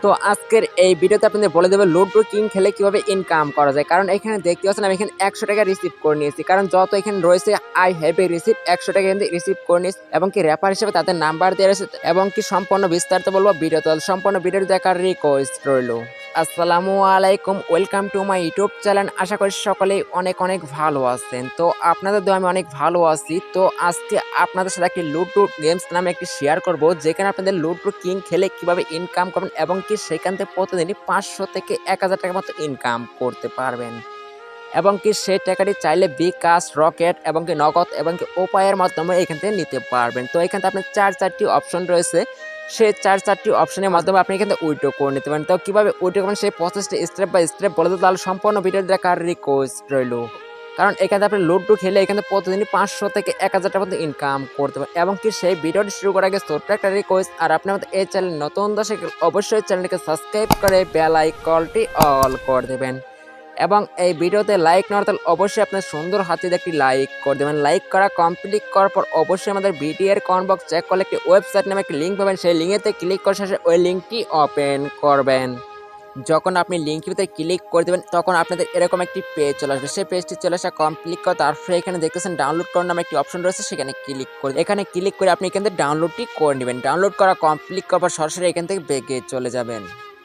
তো আজকের এই ভিডিওতে আপনাদের বলে দেবো লুডো কিং খেলে কিভাবে ইনকাম করা যায়। কারণ এখানে দেখতে পাচ্ছেন আমি এখানে 100 টাকা রিসিভ করে নিয়েছি। কারণ যত এখানে রয়েছে আই হ্যাভ এ রিসিভ 100 টাকা কিন্তু রিসিভ করে নিয়েছি এবং কি র্যাপার হিসেবে তাদের নাম্বার দিয়ে রয়েছে এবং কি সম্পূর্ণ বিস্তারিত বলবো ভিডিওতে, সম্পূর্ণ ভিডিও দেখার রিকোয়েস্ট রইল। আসসালামু আলাইকুম, welcome to my YouTube channel. আশা করি সকলেই অনেক অনেক ভালো আছেন। তো আপনাদের দোয়া আমি অনেক ভালো আছি। তো আজকে আপনাদের সাথে একটি লুডো গেমস নামে একটি শেয়ার করব, যেখানে আপনাদের লুডো কিং খেলে কিভাবে ইনকাম করবেন এবং কি সেখান থেকে প্রতিদিনই 500 থেকে 1000 টাকার মতো ইনকাম করতে পারবেন এবং কি সেই টাকাটি চাইলে বিকাশ, রকেট এবং কি নগদ এবং কি উপায়ের মাধ্যমে এখান থেকে নিতে পারবেন। তো এখান থেকে আপনার চারটি অপশন রয়েছে, সেই চারটি অপশনের মাধ্যমে আপনি এখান থেকে উইথড্র করে নিতে পারেন। তো কিভাবে উইথড্র করবেন সেই প্রসেসটি স্টেপ বাই স্টেপ বলে দেবো, তাহলে সম্পূর্ণ ভিডিও দেখার রিকোয়েস্ট রইল। কারণ এখানে আপনি লুডো খেলে এখানে প্রতিদিনই 500 থেকে 1000 টাকা পর্যন্ত ইনকাম করতে পারেন এবং কি সেই ভিডিওটি শুরু করার আগে ছোট্ট একটা রিকোয়েস্ট, আর আপনি আমাদের এই চ্যানেল নতুন দর্শক অবশ্যই চ্যানেলটিকে সাবস্ক্রাইব করে বেল আইকনটি অল করে দেবেন এবং এই ভিডিওতে লাইক না হলে অবশ্যই আপনার সুন্দর হাতে একটি লাইক করে দেবেন। লাইক করা কমপ্লিট করার পর অবশ্যই আমাদের ভিডিওর কমেন্ট বক্স চেক করলে একটি ওয়েবসাইট নামে একটি লিঙ্ক পাবেন, সেই লিঙ্কেতে ক্লিক করে শেষে ওই লিঙ্কটি ওপেন করবেন। যখন আপনি লিঙ্কের ভিতরে ক্লিক করে দেবেন তখন আপনাদের এরকম একটি পেজ চলে আসবে। সেই পেজটি চলে আসা কমপ্লিট করে তারপরে এখানে দেখতেছেন ডাউনলোড করার নামে একটি অপশন রয়েছে, সেখানে ক্লিক করে এখানে ক্লিক করে আপনি এখান থেকে ডাউনলোডটি করে নেবেন। ডাউনলোড করা কমপ্লিট করার পর সরাসরি এখান থেকে ব্যাকে চলে যাবেন।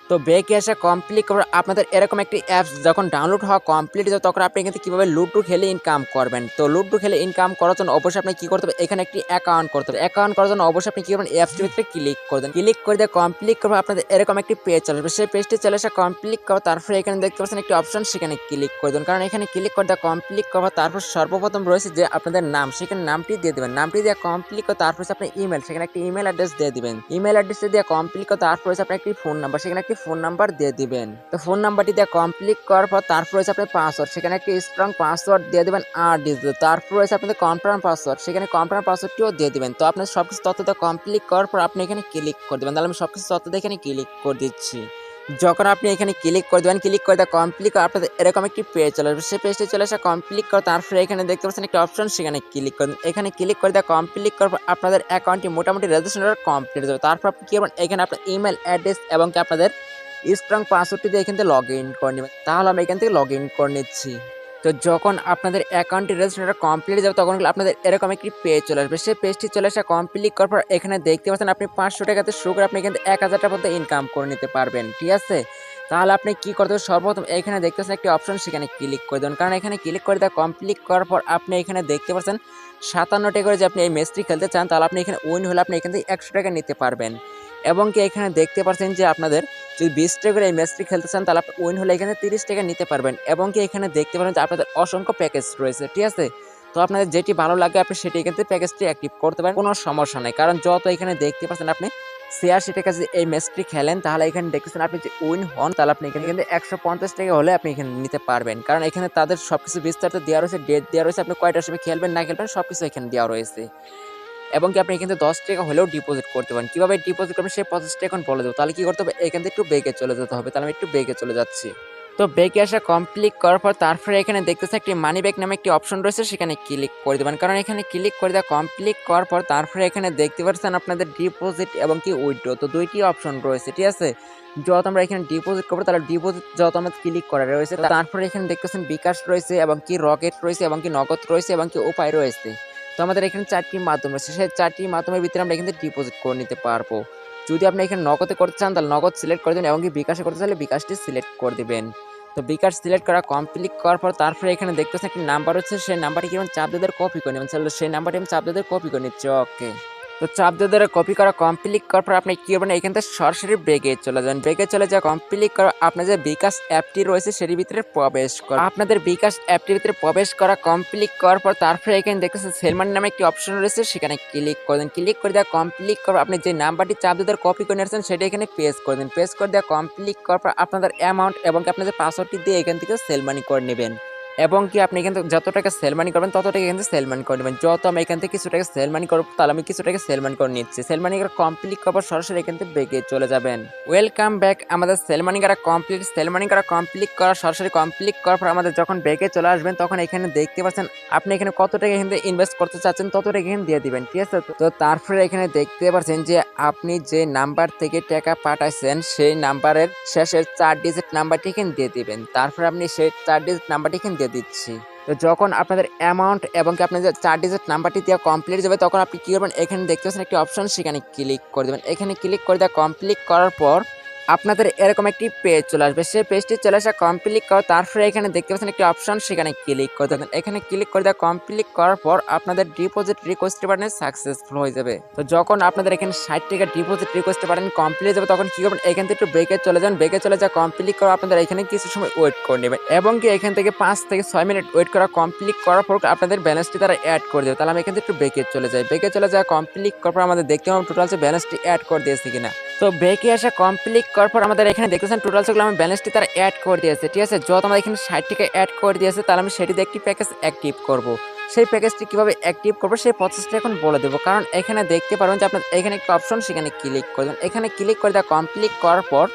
তো ব্যাকে আসা কমপ্লিট করার আপনাদের এরকম একটি অ্যাপস যখন ডাউনলোড হওয়া কমপ্লিট হবে তখন আপনি এখান থেকে কীভাবে লুডো খেলে ইনকাম করবেন। তো লুডো খেলে ইনকাম করার জন্য অবশ্যই আপনি কী করতে হবে, এখানে একটি অ্যাকাউন্ট করতে হবে। অ্যাকাউন্ট করার জন্য অবশ্যই আপনি কী করবেন, অ্যাপসটির ভিতরে ক্লিক করবেন। ক্লিক করে দিয়ে কমপ্লিট করবে আপনাদের এরকম একটি পেজ চলে আসবে। সেই পেজটি চলে আসা কমপ্লিট করো তারপরে এখানে দেখতে পাচ্ছেন একটি অপশন, সেখানে ক্লিক করে দেবেন। কারণ এখানে ক্লিক করে দেওয়া কমপ্লিট করবো তারপর সর্বপ্রথম রয়েছে যে আপনাদের নাম, সেখানে নামটি দিয়ে দেবেন। নামটি দিয়ে কমপ্লিট করে তারপর আপনার ইমেল, সেখানে একটি ইমেল অ্যাড্রেস দিয়ে দিবেন। ইমেল অ্যাড্রেসে দিয়ে কমপ্লিট করে তারপর আপনার একটি ফোন নাম্বার, সেখানে একটি ফোন নাম্বার দিয়ে দিবেন। তো ফোন নাম্বারটি দিয়ে কমপ্লিট করার পর তারপর রয়েছে আপনার পাসওয়ার্ড, সেখানে একটি স্ট্রং পাসওয়ার্ড দিয়ে দেবেন 8 ডিজিট। তারপর রয়েছে আপনাদের কনফার্ম পাসওয়ার্ড, সেখানে কনফার্ম পাসওয়ার্ডটিও দিয়ে দিবেন। তো আপনার সবকিছু তথ্য দিয়ে কমপ্লিট করার পর আপনি এখানে ক্লিক করে দেবেন। তাহলে আমি সবকিছু তথ্য দিয়ে এখানে ক্লিক করে দিচ্ছি। যখন আপনি এখানে ক্লিক করে দেবেন, ক্লিক করে দেওয়া কমপ্লিট করে আপনাদের এরকম একটি পেজ চলে আসবে। সেই পেজটি চলে আসা কমপ্লিট করে তারপরে এখানে দেখতে পাচ্ছেন একটি অপশন, সেখানে ক্লিক করুন। এখানে ক্লিক করে দেওয়া কমপ্লিট করার পর আপনাদের অ্যাকাউন্টটি মোটামুটি রেজিস্ট্রেশন কমপ্লিট হয়ে যাবে। তারপর আপনি কী করবেন, এখানে আপনার ইমেল অ্যাড্রেস এবং কি আপনাদের স্ট্রং পাসওয়ার্ডটি দিয়ে এখান থেকে লগ ইন করে নেবেন। তাহলে আমি এখান থেকে লগ ইন করে নিচ্ছি। তো যখন আপনাদের অ্যাকাউন্টটি রেজিস্ট্রেশন কমপ্লিট যাবে তখন আপনাদের এরকম একটি পেজ চলে আসবে। সেই পেজটি চলে আসা কমপ্লিট করার পর এখানে দেখতে পাচ্ছেন আপনি 500 টাকাতে শুরু করে আপনি এখান থেকে 1000 টাকা পর্যন্ত ইনকাম করে নিতে পারবেন। ঠিক আছে, তাহলে আপনি কি করতে হবে, সর্বপ্রথম এখানে দেখতে পাচ্ছেন একটি অপশন, সেখানে ক্লিক করে দেবেন। কারণ এখানে ক্লিক করে দেওয়া কমপ্লিট করার পর আপনি এখানে দেখতে পাচ্ছেন 57 টাকা করে যে আপনি এই ম্যাচটি খেলতে চান, তাহলে আপনি এখানে উইন হলে আপনি এখান থেকে 100 টাকা নিতে পারবেন। এবং কি এখানে দেখতে পাচ্ছেন যে আপনাদের যদি 20 টাকা করে এই ম্যাচটি খেলতে চান তাহলে আপনি উইন হলে এখানে 30 টাকা নিতে পারবেন। এবং কি এখানে দেখতে পারেন যে আপনাদের অসংখ্য প্যাকেজ রয়েছে। ঠিক আছে, তো আপনাদের যেটি ভালো লাগে আপনি সেটি এখান থেকে প্যাকেজটি অ্যাক্টিভ করতে পারেন, কোনো সমস্যা নেই। কারণ যত এখানে দেখতে পাচ্ছেন আপনি 86 টাকা যদি এই ম্যাচটি খেলেন তাহলে এখানে দেখতেছেন আপনি যে উইন হন তাহলে আপনি এখানে কিন্তু 150 টাকা হলে আপনি এখানে নিতে পারবেন। কারণ এখানে তাদের সবকিছু বিস্তারিত দেওয়া রয়েছে, ডেট দেওয়া রয়েছে, আপনি কয়টার সময় খেলবেন না খেলবেন সবকিছু এখানে দেওয়া রয়েছে। এবং কি আপনি এখানে 10 টাকা হলেও ডিপোজিট করতে পারেন। কিভাবে ডিপোজিট করবেন সেই প্রসেসটা এখন বলে দেবো। তাহলে কি করতে হবে, এখান থেকে একটু বেগে চলে যেতে হবে। তাহলে আমি একটু বেগে চলে যাচ্ছি। তো বেগে আসা কমপ্লিট করার পর তারপরে এখানে দেখতেছে একটি মানি ব্যাক নামে একটি অপশন রয়েছে, সেখানে ক্লিক করে দেবেন। কারণ এখানে ক্লিক করে দেওয়া কমপ্লিট করার পর তারপরে এখানে দেখতে পাচ্ছেন আপনাদের ডিপোজিট এবং কি উইথড্র, তো দুইটি অপশন রয়েছে। ঠিক আছে, যত আমরা এখানে ডিপোজিট করবো তাহলে ডিপোজিট যত আমরা ক্লিক করা রয়েছে, তারপরে এখানে দেখতেছেন বিকাশ রয়েছে এবং কি রকেট রয়েছে এবং কি নগদ রয়েছে এবং কি উপায় রয়েছে। তো আমাদের এখানে 4টি মাধ্যম রয়েছে, সেই 4টি মাধ্যমের ভিতরে আমরা এখানে ডিপোজিট করে নিতে পারবো। যদি আপনি এখানে নগদে করতে চান তাহলে নগদ সিলেক্ট করে দেবেন এবং কি বিকাশে করতে চাইলে বিকাশটি সিলেক্ট করে দেবেন। তো বিকাশ সিলেক্ট করা কমপ্লিট করার পর তারপরে এখানে দেখতেছেন একটি নাম্বার হচ্ছে, সেই নাম্বারটি কি চাপ দিয়ে কপি করে নেবেন। তাহলে সেই নাম্বারটি আমি চাপ দিয়ে কপি করে নিচ্ছি। ওকে, তো চাপ দিয়ে কপি করা কমপ্লিট করার পর আপনি কি করবেন, এখান থেকে সরাসরি ব্রেকে চলে যান। ব্রেকে চলে যাওয়া কমপ্লিট করা আপনার যে বিকাশ অ্যাপটি রয়েছে সেটির ভিতরে প্রবেশ করা। আপনাদের বিকাশ অ্যাপটির ভিতরে প্রবেশ করা কমপ্লিট করার পর তারপরে এখানে দেখতেছেন সেলমান নামে একটি অপশন রয়েছে, সেখানে ক্লিক করে দেন। ক্লিক করে দেওয়া কমপ্লিট করার আপনি যে নাম্বারটি চাপ দিয়ে কপি করে নিয়েছেন সেটা এখানে পেস্ট করে দেন। পেস্ট করে দেওয়া কমপ্লিট করার পর আপনাদের অ্যামাউন্ট এবং আপনাদের পাসওয়ার্ডটি দিয়ে এখান থেকে সেল মানি করে নেবেন। এবং কি আপনি কিন্তু যত টাকা সেল মানি করবেন তত টাকা কিন্তু সেল মানি করে নেবেন। যত আমি এখান থেকে কিছু টাকা সেল মানি করবো তাহলে আমি কিছু টাকা সেল মানি করে নিচ্ছি। সেল মানি করা কমপ্লিট করার সরাসরি এখান থেকে বেগে চলে যাবেন। Welcome back. আমাদের সেল মানি করা কমপ্লিট। সেল মানি করা কমপ্লিট করা সরাসরি কমপ্লিট করার পর আমাদের যখন বেগে চলে আসবেন তখন এখানে দেখতে পাচ্ছেন আপনি এখানে কত টাকা এখানে ইনভেস্ট করতে চাচ্ছেন তত টাকা এখানে দিয়ে দিবেন, ঠিক আছে। তো তারপরে এখানে দেখতে পাচ্ছেন যে আপনি যে নাম্বার থেকে টাকা পাঠাইছেন সেই নাম্বারের শেষের 4 ডিজিট নাম্বারটি এখানে দিয়ে দিবেন। তারপরে আপনি সেই 4 ডিজিট নাম্বারটি এখানে দিয়ে দিচ্ছি। তো যখন আপনাদের অ্যামাউন্ট এবং কি আপনার যে 4 ডিজিট নাম্বারটি দেওয়া কমপ্লিট যাবে তখন আপনি কি করবেন, এখানে দেখতে পাচ্ছেন একটি অপশন, সেখানে ক্লিক করে দেবেন। এখানে ক্লিক করে দেওয়া কমপ্লিট করার পর আপনাদের এরকম একটি পেজ চলে আসবে। সেই পেজটি চলে আসা কমপ্লিট করা তারপরে এখানে দেখতে পাচ্ছেন একটি অপশন, সেখানে ক্লিক করে দেবেন। এখানে ক্লিক করে দেওয়া কমপ্লিট করার পর আপনাদের ডিপোজিট রিকোয়েস্ট বাটনে সাকসেসফুল হয়ে যাবে। তো যখন আপনাদের এখানে 60 টাকা ডিপোজিট রিকোয়েস্ট বাটন কমপ্লিট যাবে তখন কি করবেন, এখান থেকে একটু ব্রেকে চলে যান। ব্রেকে চলে যা কমপ্লিট করা আপনাদের এখানে কিছু সময় ওয়েট করে নেবেন এবং কি এখান থেকে 5 থেকে 6 মিনিট ওয়েট করা কমপ্লিট করার পর আপনাদের ব্যালেন্সটি তারা অ্যাড করে দেবে। তাহলে আমি এখান থেকে একটু ব্রেকে চলে যাই। ব্রেকে চলে যাওয়া কমপ্লিট করার পর আমাদের দেখতে হবে টোটাল যে ব্যালেন্সটি অ্যাড করে দিয়েছে কিনা। তো ব্রেকে আসা কমপ্লিট করার পর আমাদের এখানে দেখতেছেন টোটাল সেগুলো আমি ব্যালেন্সটি তারা অ্যাড করে দিয়েছে, ঠিক আছে। যত আমাদের এখানে 60 টাকা অ্যাড করে দিয়েছে তাহলে আমি সেটিতে একটি প্যাকেজ অ্যাক্টিভ করব। সেই প্যাকেজটি কিভাবে অ্যাক্টিভ করবো সেই প্রসেসটা এখন বলে দেবো। কারণ এখানে দেখতে পারবেন যে আপনার এখানে একটা অপশন, সেখানে ক্লিক করবেন। এখানে ক্লিক করে দেওয়া কমপ্লিট করার পর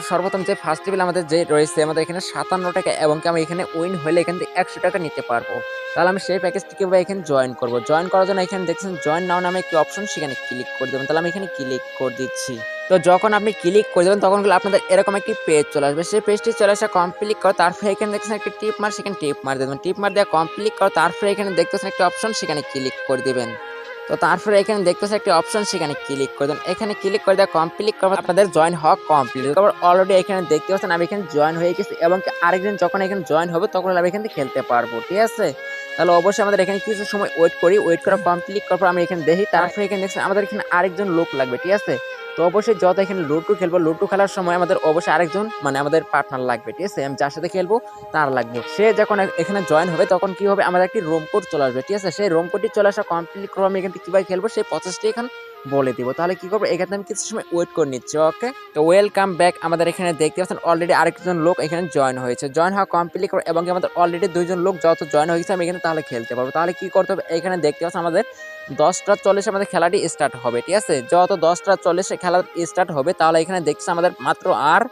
সর্বপ্রথম যে ফার্স্ট টেবিল আমাদের যে রয়েছে আমাদের এখানে 57 টাকা এবং কি আমি এখানে উইন হলে এখান থেকে 100 টাকা নিতে পারবো। তাহলে আমি সেই প্যাকেজটি কিভাবে এখানে জয়েন করবো, জয়েন করার জন্য এখানে দেখছেন জয়েন নাও নামে একটি অপশন, সেখানে ক্লিক করে দেবেন। তাহলে আমি এখানে ক্লিক করে দিচ্ছি। তো যখন আপনি ক্লিক করে দেবেন তখন আপনাদের এরকম একটি পেজ চলে আসবে। সেই পেজটি চলে আসা কমপ্লিট করো তারপরে এখানে দেখছেন একটি টিপ মার, সেখানে টিপ মার দেবেন। টিপ মার দেওয়া কমপ্লিট করো তারপরে এখানে দেখতেছেন একটি অপশন, সেখানে ক্লিক করে দেবেন। তো তারপরে এখানে দেখতেছেন একটি অপশন, সেখানে ক্লিক করে দেন। এখানে ক্লিক করে দেওয়া কমপ্লিট করবো আপনাদের জয়েন হওয়া কমপ্লিট। তারপর অলরেডি এখানে দেখতে পাচ্ছেন আমি এখানে জয়েন হয়ে গেছি এবং আরেকজন যখন এখানে জয়েন হবে তখন আমি এখান থেকে খেলতে পারবো, ঠিক আছে। তাহলে অবশ্যই আমাদের এখানে কিছু সময় ওয়েট করি। ওয়েট করা কমপ্লিট করার পর আমি এখানে দেখি। তারপরে এখানে দেখছেন আমাদের এখানে আরেকজন লোক লাগবে, ঠিক আছে। তো অবশ্যই যত এখানে লুডো খেলবো, লুডো খেলার সময় আমাদের অবশ্যই আরেকজন মানে আমাদের পার্টনার লাগবে, ঠিক আছে। আমি যার সাথে খেলবো তার লাগবে। সে যখন এখানে জয়েন হবে তখন কি হবে, আমাদের একটি রুম কোড চলে আসবে, ঠিক আছে। সেই রুম কোডটি চলে আসা কমপ্লিট করবো। আমি এখান থেকে কিভাবে খেলবো সেই প্রসেসটি এখানে বলে দিব। তাহলে কি করবো, এখানে আমি কিছু সময় ওয়েট করে নিচ্ছি। ওকে, তো ওয়েলকাম ব্যাক। আমাদের এখানে দেখতে পাচ্ছেন অলরেডি আরেকজন লোক এখানে জয়েন হয়েছে। জয়েন হওয়া কমপ্লিট করে এবং আমাদের অলরেডি 2জন লোক যত জয়েন হয়েছে আমি এখানে তাহলে খেলতে পারবো। তাহলে কি করতে হবে, এখানে দেখতে পাচ্ছেন আমাদের 10:40 আমাদের খেলাটি স্টার্ট হবে, ঠিক আছে। যত 10:40 খেলা স্টার্ট হবে তাহলে এখানে দেখছি আমাদের মাত্র আর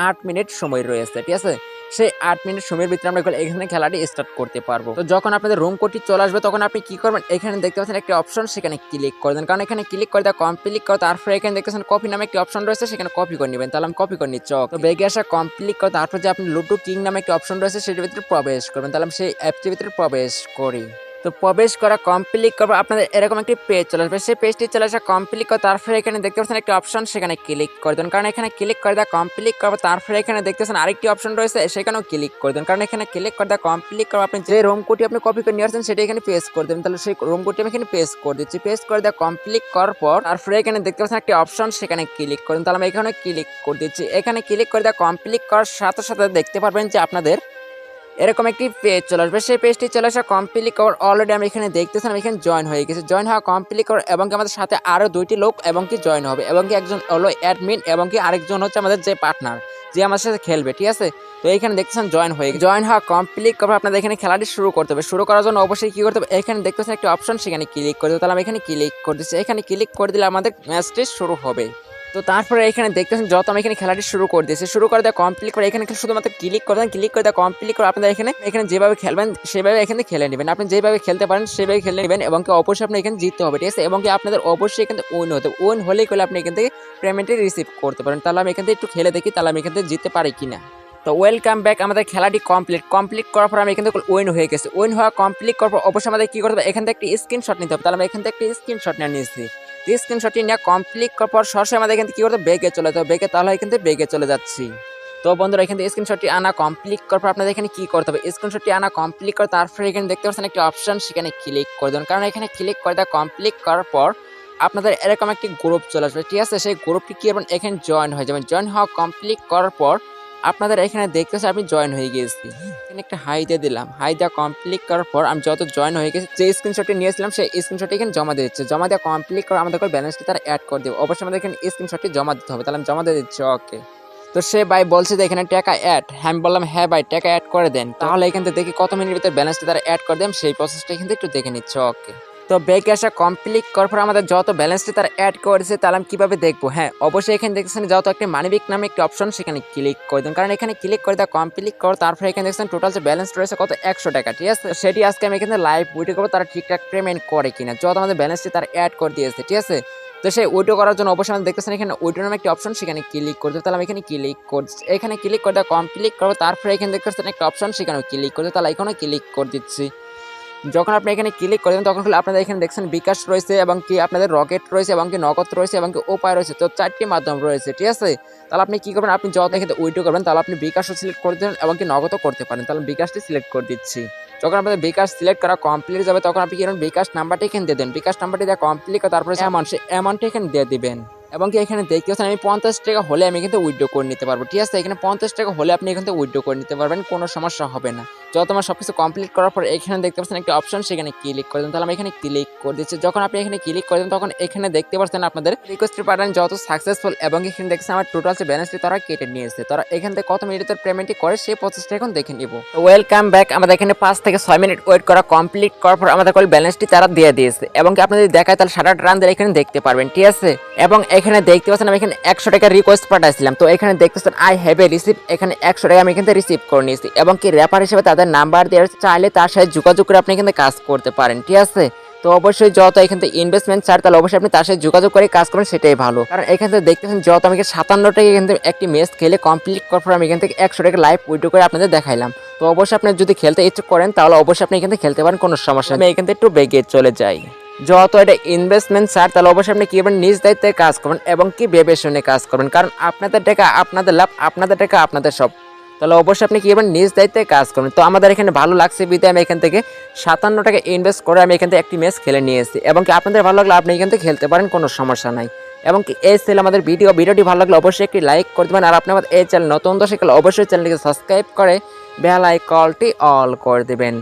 8 মিনিট সময় রয়েছে, ঠিক আছে। সেই 8 মিনিট সময়ের ভিতরে আমরা এখানে খেলাটি স্টার্ট করতে পারবো। তো যখন আপনাদের রুম কোডটি চলে আসবে তখন আপনি কি করবেন, এখানে দেখতে পাচ্ছেন একটি অপশন, সেখানে ক্লিক করে দেন। কারণ এখানে ক্লিক করে দেওয়া কমপ্লিট করো তারপরে এখানে দেখতেছেন কপি নামে একটি অপশন রয়েছে, সেখানে কপি করে নেবেন। তাহলে আমি কপি করে নিচ্ছি। তো বেগে আসা কমপ্লিট করো তারপর যে আপনি লুডো কিং নামে একটি অপশন রয়েছে সেটার ভিতরে প্রবেশ করবেন। তাহলে আমি সেই অ্যাপটির ভিতরে প্রবেশ করি। তো প্রবেশ করা কমপ্লিট করবো আপনাদের এরকম একটি পেজ চলে আসবে। সেই পেজটি চলে আসা কমপ্লিট করে তারপরে এখানে দেখতে পাচ্ছেন একটি অপশন, সেখানে ক্লিক করে দেন। কারণ এখানে ক্লিক করে দেওয়া কমপ্লিট করবো তারপরে এখানে দেখতেছেন আরেকটি অপশন রয়েছে, সেখানেও ক্লিক করে দেন। কারণ এখানে ক্লিক করে দেওয়া কমপ্লিট করবো আপনি যে রুম কোডটি আপনি কপি করে নিয়ে আসছেন সেটা এখানে পেস্ট করে দেবেন। তাহলে সেই রুম কোডটি আমি এখানে পেস্ট করে দিচ্ছি। পেস্ট করে দেওয়া কমপ্লিট করার পর তারপরে এখানে দেখতে পাচ্ছেন একটি অপশন, সেখানে ক্লিক করে দেন। তাহলে আমি এখানে ক্লিক করে দিচ্ছি। এখানে ক্লিক করে দেওয়া কমপ্লিট করার সাথে সাথে দেখতে পারবেন যে আপনাদের এরকম একটি পেজ চলে আসবে। সেই পেজটি চলে আসা কমপ্লিট করার অলরেডি আমি এখানে দেখতেছেন আমি এখানে জয়েন হয়ে গেছি। জয়েন হওয়া কমপ্লিট করার এবং কি আমাদের সাথে আরো 2টি লোক এবং কি জয়েন হবে এবং কি একজন হলো অ্যাডমিন এবং কি আরেকজন হচ্ছে আমাদের যে পার্টনার যে আমার সাথে খেলবে, ঠিক আছে। তো এখানে দেখতেছেন জয়েন হওয়া কমপ্লিট করার আপনাদের এখানে খেলাটি শুরু করতে হবে। শুরু করার জন্য অবশ্যই কি করতে হবে, এখানে দেখতেছেন একটি অপশন, সেখানে ক্লিক করে দেবো। তাহলে আমি এখানে ক্লিক করে দিচ্ছি। এখানে ক্লিক করে দিলে আমাদের ম্যাচটি শুরু হবে। তো তারপরে এখানে দেখতেছেন যত আমি এখানে খেলাটি শুরু করে দিয়েছি। শুরু করে দেওয়া কমপ্লিট করে এখানে শুধুমাত্র ক্লিক করে দেন। ক্লিক করে দেওয়া কমপ্লিট করে আপনাদের এখানে যেভাবে খেলবেন সেভাবে এখানে খেলে নেবেন। আপনি যেভাবে খেলতে পারেন সেভাবে খেলে নেবেন এবং কি অবশ্যই আপনি এখানে জিততে হবে, ঠিক আছে। এবং কি আপনাদের অবশ্যই এখানে উইন হতে হবে। উইন হলেই করলে আপনি এখান থেকে পেমেন্টে রিসিভ করতে পারেন। তাহলে আমি এখান থেকে একটু খেলে দেখি তাহলে আমি এখান থেকে জিততে পারি কিনা। তো ওয়েলকাম ব্যাক। আমাদের খেলাটি কমপ্লিট করার পর আমি এখান থেকে উইন হয়ে গেছি। উইন হওয়া কমপ্লিট করার পর অবশ্যই আমাদের কি করতে হবে, এখান থেকে একটি স্ক্রিনশট নিতে হবে। তাহলে আমি এখান থেকে একটি স্ক্রিনশট নিয়ে নিয়েছি। স্ক্রিনশটটি নিয়ে কমপ্লিট করার পর সরাসরি আমাদের এখান থেকে কি করতে বেগে চলে যেতে হবে। বেগে তাহলে এখান থেকে বেগে চলে যাচ্ছি। তো বন্ধুরা এখান থেকে স্ক্রিনশটটি আনা কমপ্লিট করার পর আপনাদের এখানে কি করতে হবে, স্ক্রিনশটটি আনা কমপ্লিট করে তারপরে এখানে দেখতে পাচ্ছেন একটি অপশন, সেখানে ক্লিক করে দেন। কারণ এখানে ক্লিক করে দেওয়া কমপ্লিট করার পর আপনাদের এরকম একটি গ্রুপ চলে আসবে, ঠিক আছে। সেই গ্রুপটি কি করবেন, এখানে জয়েন হয়ে যাবেন। জয়েন হওয়া কমপ্লিট করার পর আপনাদের এখানে দেখতেছে আমি জয়েন হয়ে গেছি। এখানে একটা হাই দিয়ে দিলাম। হাই দেওয়া কমপ্লিট করার পর আমি যত জয়েন হয়ে গেছি যে স্ক্রিনশটটি নিয়েছিলাম সেই স্ক্রিনশটটি এখানে জমা দিয়ে দিচ্ছে। জমা দেওয়া কমপ্লিট করে আমাদের ব্যালেন্সটি তারা অ্যাড করে দেবে। অবশ্যই আমাদের এখানে স্ক্রিনশটটি জমা দিতে হবে। তাহলে আমি জমা দিয়ে দিচ্ছি। ওকে, তো সে ভাই বলছে যে এখানে টাকা অ্যাড, হ্যাঁ আমি বললাম হ্যাঁ ভাই টাকা অ্যাড করে দেন। তাহলে এখান থেকে দেখি কত মিনিটের ভিতরে ব্যালেন্সটা তারা অ্যাড করে দেন, সেই প্রসেসটা কিন্তু একটু দেখে নিচ্ছে। ওকে, তো ব্যাংকে আসা কমপ্লিট করার পর আমাদের যত ব্যালেন্সটি তারা অ্যাড করেছে তাহলে আমি কীভাবে দেখবো? হ্যাঁ অবশ্যই এখানে দেখছেন যত একটা মানিব্যাগ নামে একটি অপশন, সেখানে ক্লিক করে দেন। কারণ এখানে ক্লিক করে দেওয়া কমপ্লিট করো, তারপরে এখানে দেখছেন টোটাল যে ব্যালেন্স রয়েছে কত 100 টাকা, ঠিক আছে? সেটি আজকে আমি এখানে লাইভ উইডিও করবো তারা ঠিকঠাক পেমেন্ট করে কিনা, যত আমাদের ব্যালেন্সটি তারা অ্যাড করে দিয়েছে, ঠিক আছে? তো সেই উইড্রো করার জন্য অবশ্যই আমাদের দেখতেছেন এখানে উইড্রো নামে একটি অপশন, সেখানে ক্লিক করতে হবে। তাহলে আমি এখানে ক্লিক করছি, এখানে ক্লিক করে দেওয়া কমপ্লিট করবো, তারপরে এখানে দেখতেছেন একটা অপশন, সেখানে ক্লিক করতে, তাহলে এখানে ক্লিক করে দিচ্ছি। যখন আপনি এখানে ক্লিক করবেন তখন আপনাদের এখানে দেখছেন বিকাশ রয়েছে এবং কি আপনাদের রকেট রয়েছে এবং কি নগদ রয়েছে এবং কি উপায় রয়েছে, তো 4টি মাধ্যম রয়েছে, ঠিক আছে? তাহলে আপনি কি করবেন, আপনি যত এখানে উইড্রো করবেন তাহলে আপনি বিকাশও সিলেক্ট করে দেবেন এবং কি নগদও করতে পারেন। তাহলে বিকাশটি সিলেক্ট করে দিচ্ছি। যখন আপনাদের বিকাশ সিলেক্ট করা কমপ্লিট যাবে তখন আপনি কি করবেন, বিকাশ নাম্বারটি এখানে দিয়ে দেন, বিকাশ নাম্বারটি দেওয়া কমপ্লিট করে তারপরে অ্যামাউন্টটি এখানে দিয়ে দিবেন। এবং কি এখানে দেখতে পাচ্ছেন আমি 50 টাকা হলে আমি কিন্তু উইথড্র করে নিতে পারবো, ঠিক আছে? এখানে 50 টাকা হলে আপনি এখান থেকে উইথড্র করে নিতে পারবেন, কোনো সমস্যা হবে না। যত আমার সবকিছু কমপ্লিট করার পর এখানে দেখতে পাচ্ছেন একটা অপশন, সেখানে ক্লিক করে দেন। তাহলে আমি এখানে ক্লিক করে দিচ্ছি। যখন আপনি এখানে ক্লিক করে দেন তখন এখানে দেখতে পাচ্ছেন আপনাদের রিকোয়েস্ট প্যাটার্ন যত সাকসেসফুল এবং এখানে দেখছেন আমার টোটাল যে ব্যালেন্সটি তারা কেটে নিয়েছে। তারা এখান থেকে কত মিনিটের পেমেন্টটি করে সেই প্রসেসটা এখন দেখে নিব। Welcome back. আমাদের এখানে 5 থেকে 6 মিনিট ওয়েট করা কমপ্লিট করার পর আমাদের কল ব্যালেন্সটি তারা দিয়ে দিয়েছে এবং কি আপনাদের দেখায় তাহলে 7 রান দিয়ে এখানে দেখতে পারবেন, ঠিক আছে? এবং এখানে দেখতে পাচ্ছেন আমি এখানে 100 টাকা রিকোয়েস্ট পাঠাইছিলাম, তো এখানে দেখতেছেন আই হ্যাভ এ রিসিভ, এখানে 100 টাকা আমি এখান থেকে রিসিভ করে নিয়েছি এবং কি রেফার হিসেবে তাদের নাম্বার দিয়ে চাইলে তার সাথে যোগাযোগ করে আপনি এখানে কাজ করতে পারেন, ঠিক আছে? তো অবশ্যই যত এখান থেকে ইনভেস্টমেন্ট চার তাহলে অবশ্যই আপনি তার সাথে যোগাযোগ করে কাজ করবেন, সেটাই ভালো। কারণ এখান থেকে দেখতেছেন যত আমি 57 টাকা এখান থেকে একটি ম্যাচ খেলে কমপ্লিট করার পর আমি এখান থেকে 100 টাকা লাইভ উইড্রো করে আপনাদের দেখাইলাম। তো অবশ্যই আপনি যদি খেলতে ইচ্ছে করেন তাহলে অবশ্যই আপনি এখান থেকে খেলতে পারেন, কোনো সমস্যা নেই। আমি এখান থেকে একটু বেগে চলে যাই। যত এটা ইনভেস্টমেন্ট স্যার তাহলে অবশ্যই আপনি কি করবেন, নিজ দায়িত্বে কাজ করবেন এবং কি ভেবে শুনে কাজ করবেন, কারণ আপনাদের টাকা আপনাদের লাভ, আপনাদের টাকা আপনাদের সব। তাহলে অবশ্যই আপনি কি করবেন, নিজ দায়িত্বে কাজ করবেন। তো আমাদের এখানে ভালো লাগছে বিধায় আমি এখান থেকে 57 টাকা ইনভেস্ট করে আমি এখান থেকে একটি ম্যাচ খেলে নিয়ে এসেছি এবং কি আপনাদের ভালো লাগলে আপনি এখান থেকে খেলতে পারেন, কোনো সমস্যা নাই। এবং কি এই ছিল আমাদের ভিডিওটি ভালো লাগলে অবশ্যই একটি লাইক করে দেবেন, আর আপনি আমাদের এই চ্যানেল নতুন দর্শক অবশ্যই চ্যানেলটিকে সাবস্ক্রাইব করে বেল আইকনটি অল করে দেবেন।